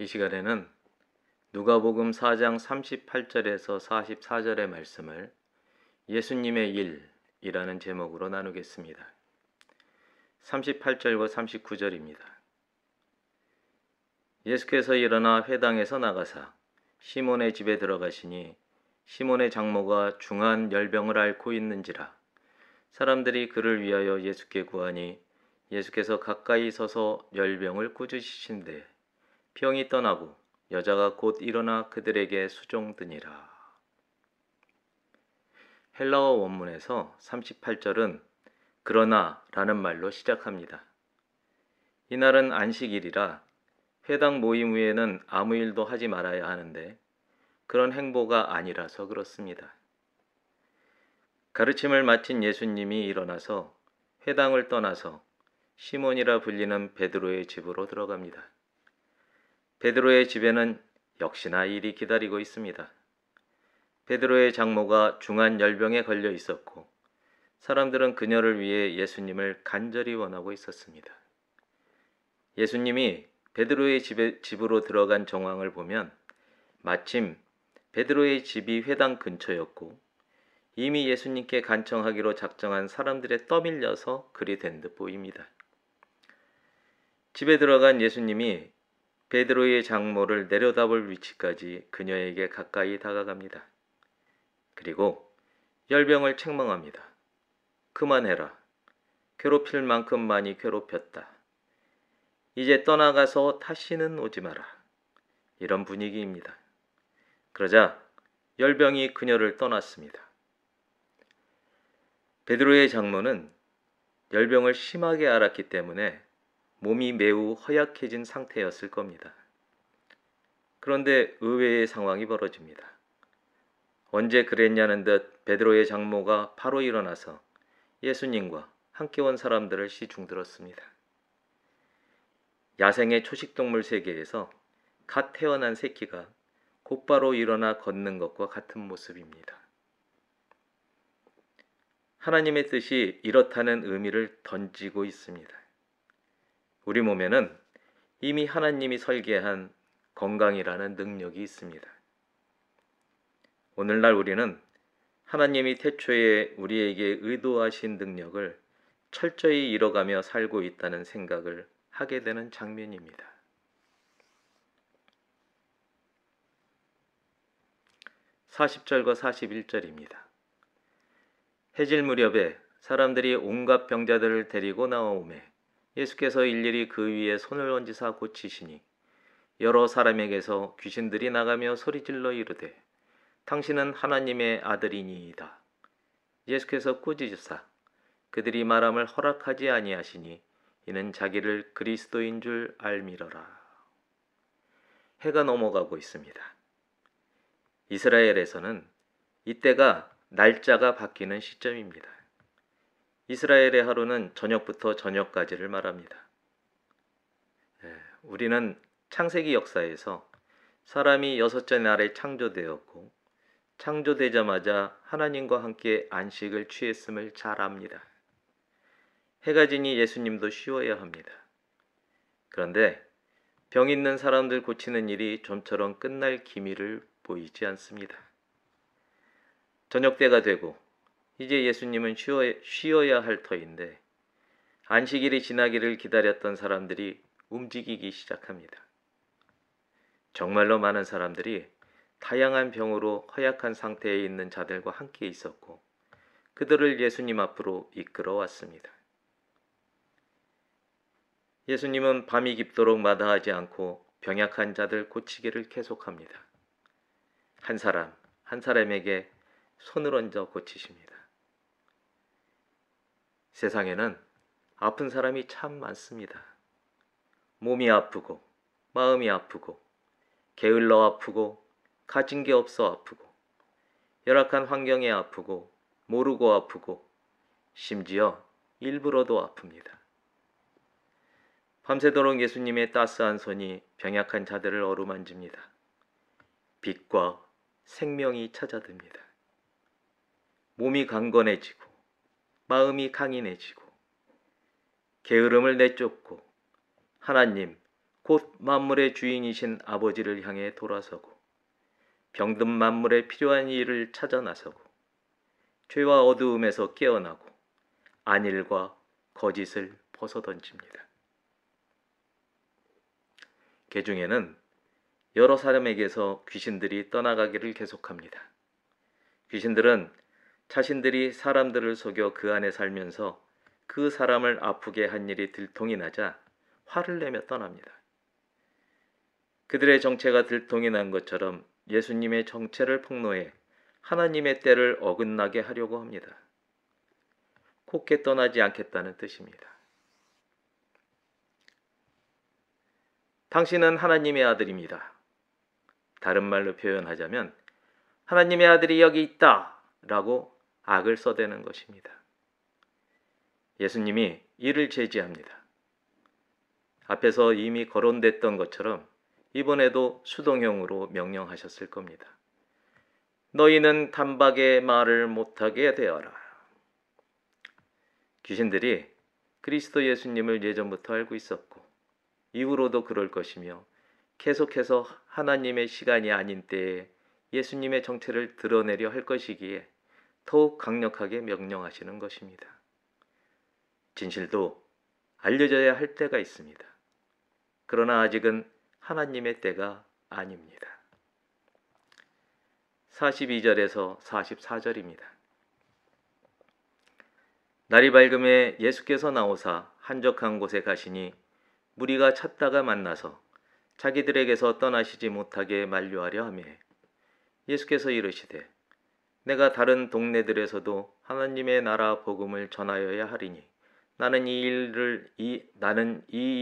이 시간에는 누가복음 4장 38절에서 44절의 말씀을 예수님의 일이라는 제목으로 나누겠습니다. 38절과 39절입니다. 예수께서 일어나 회당에서 나가사 시몬의 집에 들어가시니 시몬의 장모가 중한 열병을 앓고 있는지라. 사람들이 그를 위하여 예수께 구하니 예수께서 가까이 서서 열병을 꾸짖으신대 병이 떠나고 여자가 곧 일어나 그들에게 수종드니라. 헬라어 원문에서 38절은 그러나 라는 말로 시작합니다. 이날은 안식일이라 회당 모임 후에는 아무 일도 하지 말아야 하는데 그런 행보가 아니라서 그렇습니다. 가르침을 마친 예수님이 일어나서 회당을 떠나서 시몬이라 불리는 베드로의 집으로 들어갑니다. 베드로의 집에는 역시나 일이 기다리고 있습니다. 베드로의 장모가 중한 열병에 걸려 있었고 사람들은 그녀를 위해 예수님을 간절히 원하고 있었습니다. 예수님이 베드로의 집으로 들어간 정황을 보면 마침 베드로의 집이 회당 근처였고 이미 예수님께 간청하기로 작정한 사람들에 떠밀려서 그리 된 듯 보입니다. 집에 들어간 예수님이 베드로의 장모를 내려다볼 위치까지 그녀에게 가까이 다가갑니다. 그리고 열병을 책망합니다. 그만해라. 괴롭힐 만큼 많이 괴롭혔다. 이제 떠나가서 다시는 오지 마라. 이런 분위기입니다. 그러자 열병이 그녀를 떠났습니다. 베드로의 장모는 열병을 심하게 앓았기 때문에 몸이 매우 허약해진 상태였을 겁니다. 그런데 의외의 상황이 벌어집니다. 언제 그랬냐는 듯 베드로의 장모가 바로 일어나서 예수님과 함께 온 사람들을 시중들었습니다. 야생의 초식동물 세계에서 갓 태어난 새끼가 곧바로 일어나 걷는 것과 같은 모습입니다. 하나님의 뜻이 이렇다는 의미를 던지고 있습니다. 우리 몸에는 이미 하나님이 설계한 건강이라는 능력이 있습니다. 오늘날 우리는 하나님이 태초에 우리에게 의도하신 능력을 철저히 이뤄가며 살고 있다는 생각을 하게 되는 장면입니다. (40절과 41절입니다) 해질 무렵에 사람들이 온갖 병자들을 데리고 나오매 예수께서 일일이 그 위에 손을 얹으사 고치시니 여러 사람에게서 귀신들이 나가며 소리질러 이르되 당신은 하나님의 아들이니이다. 예수께서 꾸짖으사 그들이 말함을 허락하지 아니하시니 이는 자기를 그리스도인 줄 알미러라. 해가 넘어가고 있습니다. 이스라엘에서는 이때가 날짜가 바뀌는 시점입니다. 이스라엘의 하루는 저녁부터 저녁까지를 말합니다. 우리는 창세기 역사에서 사람이 6째 날에 창조되었고 창조되자마자 하나님과 함께 안식을 취했음을 잘 압니다. 해가 지니 예수님도 쉬어야 합니다. 그런데 병 있는 사람들 고치는 일이 좀처럼 끝날 기미를 보이지 않습니다. 저녁 때가 되고 이제 예수님은 쉬어야 할 터인데 안식일이 지나기를 기다렸던 사람들이 움직이기 시작합니다. 정말로 많은 사람들이 다양한 병으로 허약한 상태에 있는 자들과 함께 있었고 그들을 예수님 앞으로 이끌어 왔습니다. 예수님은 밤이 깊도록 마다하지 않고 병약한 자들 고치기를 계속합니다. 한 사람 한 사람에게 손을 얹어 고치십니다. 세상에는 아픈 사람이 참 많습니다. 몸이 아프고 마음이 아프고 게을러 아프고 가진 게 없어 아프고 열악한 환경에 아프고 모르고 아프고 심지어 일부러도 아픕니다. 밤새도록 예수님의 따스한 손이 병약한 자들을 어루만집니다. 빛과 생명이 찾아듭니다. 몸이 강건해지고 마음이 강인해지고 게으름을 내쫓고 하나님 곧 만물의 주인이신 아버지를 향해 돌아서고 병든 만물에 필요한 일을 찾아 나서고 죄와 어두움에서 깨어나고 안일과 거짓을 벗어던집니다. 개중에는 여러 사람에게서 귀신들이 떠나가기를 계속합니다. 귀신들은 자신들이 사람들을 속여 그 안에 살면서 그 사람을 아프게 한 일이 들통이 나자 화를 내며 떠납니다. 그들의 정체가 들통이 난 것처럼 예수님의 정체를 폭로해 하나님의 때를 어긋나게 하려고 합니다. 곱게 떠나지 않겠다는 뜻입니다. 당신은 하나님의 아들입니다. 다른 말로 표현하자면 하나님의 아들이 여기 있다 라고 악을 써대는 것입니다. 예수님이 이를 제지합니다. 앞에서 이미 거론됐던 것처럼 이번에도 수동형으로 명령하셨을 겁니다. 너희는 단박에 말을 못하게 되어라. 귀신들이 그리스도 예수님을 예전부터 알고 있었고 이후로도 그럴 것이며 계속해서 하나님의 시간이 아닌 때에 예수님의 정체를 드러내려 할 것이기에 더욱 강력하게 명령하시는 것입니다. 진실도 알려져야 할 때가 있습니다. 그러나 아직은 하나님의 때가 아닙니다. 42절에서 44절입니다. 날이 밝음에 예수께서 나오사 한적한 곳에 가시니 무리가 찾다가 만나서 자기들에게서 떠나시지 못하게 만류하려 하며 예수께서 이르시되 내가 다른 동네들에서도 하나님의 나라 복음을 전하여야 하리니 나는 이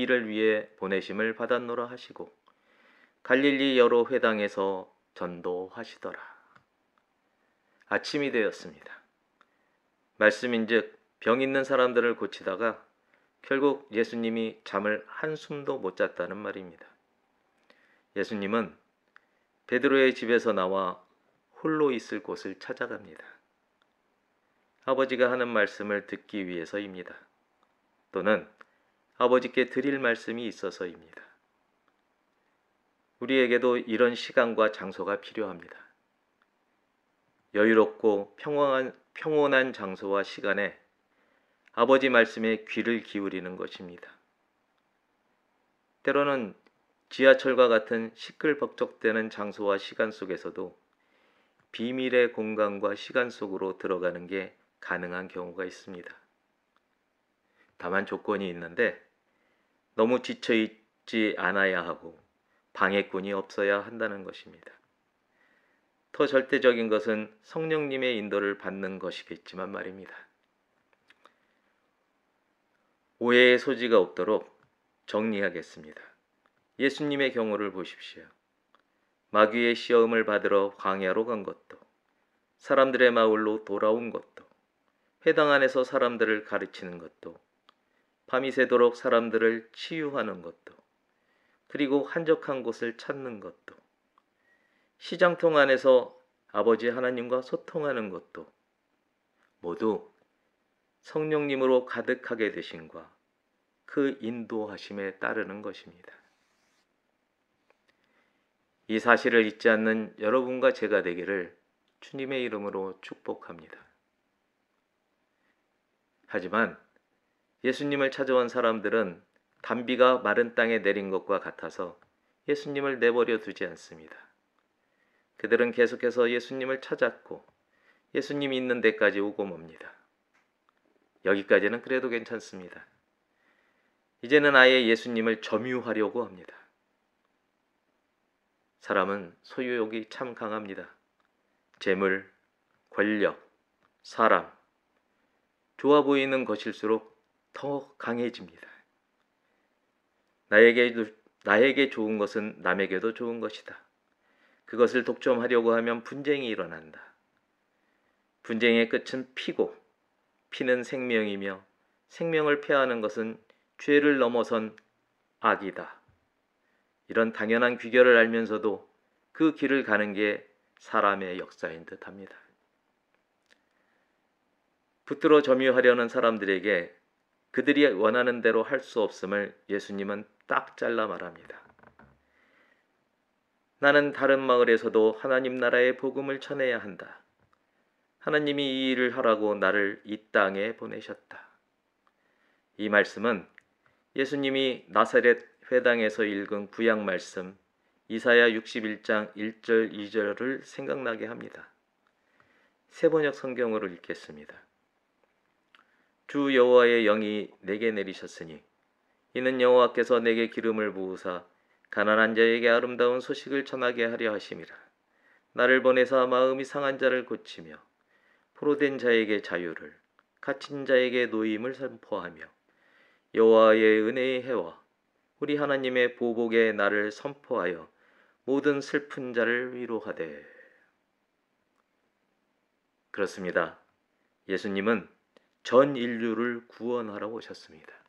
일을 위해 보내심을 받았노라 하시고 갈릴리 여러 회당에서 전도하시더라. 아침이 되었습니다. 말씀인즉 병 있는 사람들을 고치다가 결국 예수님이 잠을 한숨도 못 잤다는 말입니다. 예수님은 베드로의 집에서 나와 홀로 있을 곳을 찾아갑니다. 아버지가 하는 말씀을 듣기 위해서입니다. 또는 아버지께 드릴 말씀이 있어서입니다. 우리에게도 이런 시간과 장소가 필요합니다. 여유롭고 평온한 장소와 시간에 아버지 말씀에 귀를 기울이는 것입니다. 때로는 지하철과 같은 시끌벅적대는 장소와 시간 속에서도 비밀의 공간과 시간 속으로 들어가는 게 가능한 경우가 있습니다. 다만 조건이 있는데 너무 지쳐있지 않아야 하고 방해꾼이 없어야 한다는 것입니다. 더 절대적인 것은 성령님의 인도를 받는 것이겠지만 말입니다. 오해의 소지가 없도록 정리하겠습니다. 예수님의 경우를 보십시오. 마귀의 시험을 받으러 광야로 간 것도, 사람들의 마을로 돌아온 것도, 회당 안에서 사람들을 가르치는 것도, 밤이 새도록 사람들을 치유하는 것도, 그리고 한적한 곳을 찾는 것도, 시장통 안에서 아버지 하나님과 소통하는 것도 모두 성령님으로 가득하게 되심과 그 인도하심에 따르는 것입니다. 이 사실을 잊지 않는 여러분과 제가 되기를 주님의 이름으로 축복합니다. 하지만 예수님을 찾아온 사람들은 단비가 마른 땅에 내린 것과 같아서 예수님을 내버려 두지 않습니다. 그들은 계속해서 예수님을 찾았고 예수님이 있는 데까지 오고 멉니다. 여기까지는 그래도 괜찮습니다. 이제는 아예 예수님을 점유하려고 합니다. 사람은 소유욕이 참 강합니다. 재물, 권력, 사람, 좋아 보이는 것일수록 더 강해집니다. 나에게 좋은 것은 남에게도 좋은 것이다. 그것을 독점하려고 하면 분쟁이 일어난다. 분쟁의 끝은 피고, 피는 생명이며 생명을 패하는 것은 죄를 넘어선 악이다. 이런 당연한 귀결을 알면서도 그 길을 가는 게 사람의 역사인 듯합니다. 붙들어 점유하려는 사람들에게 그들이 원하는 대로 할 수 없음을 예수님은 딱 잘라 말합니다. 나는 다른 마을에서도 하나님 나라의 복음을 전해야 한다. 하나님이 이 일을 하라고 나를 이 땅에 보내셨다. 이 말씀은 예수님이 나사렛 회당에서 읽은 구약 말씀 이사야 61장 1절 2절을 생각나게 합니다. 세번역 성경으로 읽겠습니다. 주 여호와의 영이 내게 내리셨으니 이는 여호와께서 내게 기름을 부으사 가난한 자에게 아름다운 소식을 전하게 하려 하심이라. 나를 보내사 마음이 상한 자를 고치며 포로된 자에게 자유를, 갇힌 자에게 노임을 선포하며 여호와의 은혜의 해와 우리 하나님의 보복의 날을 선포하여 모든 슬픈 자를 위로하되. 그렇습니다. 예수님은 전 인류를 구원하러 오셨습니다.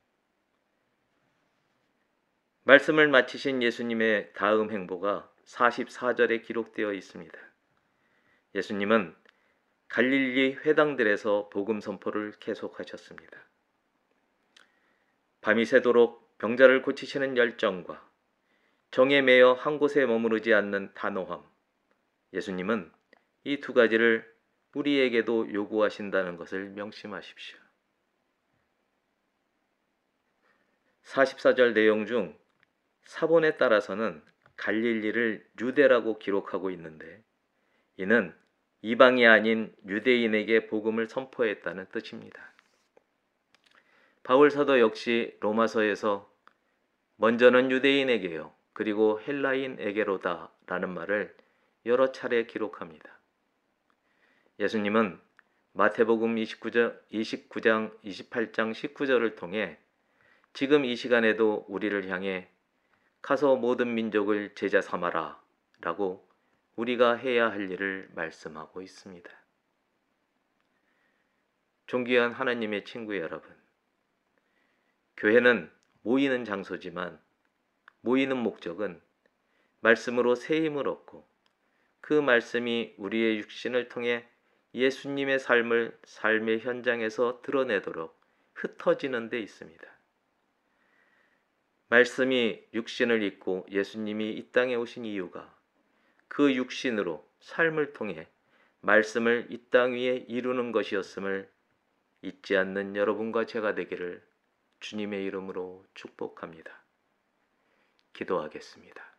말씀을 마치신 예수님의 다음 행보가 44절에 기록되어 있습니다. 예수님은 갈릴리 회당들에서 복음 선포를 계속하셨습니다. 밤이 새도록 병자를 고치시는 열정과 정에 매여 한 곳에 머무르지 않는 단호함, 예수님은 이 두 가지를 우리에게도 요구하신다는 것을 명심하십시오. 44절 내용 중 사본에 따라서는 갈릴리를 유대라고 기록하고 있는데 이는 이방이 아닌 유대인에게 복음을 선포했다는 뜻입니다. 바울 사도 역시 로마서에서 먼저는 유대인에게요 그리고 헬라인에게로다 라는 말을 여러 차례 기록합니다. 예수님은 마태복음 29장 28장 19절을 통해 지금 이 시간에도 우리를 향해 가서 모든 민족을 제자 삼아라 라고 우리가 해야 할 일을 말씀하고 있습니다. 존귀한 하나님의 친구 여러분, 교회는 모이는 장소지만 모이는 목적은 말씀으로 새 힘을 얻고 그 말씀이 우리의 육신을 통해 예수님의 삶의 현장에서 드러내도록 흩어지는 데 있습니다. 말씀이 육신을 입고 예수님이 이 땅에 오신 이유가 그 육신으로 삶을 통해 말씀을 이 땅 위에 이루는 것이었음을 잊지 않는 여러분과 제가 되기를 주님의 이름으로 축복합니다. 기도하겠습니다.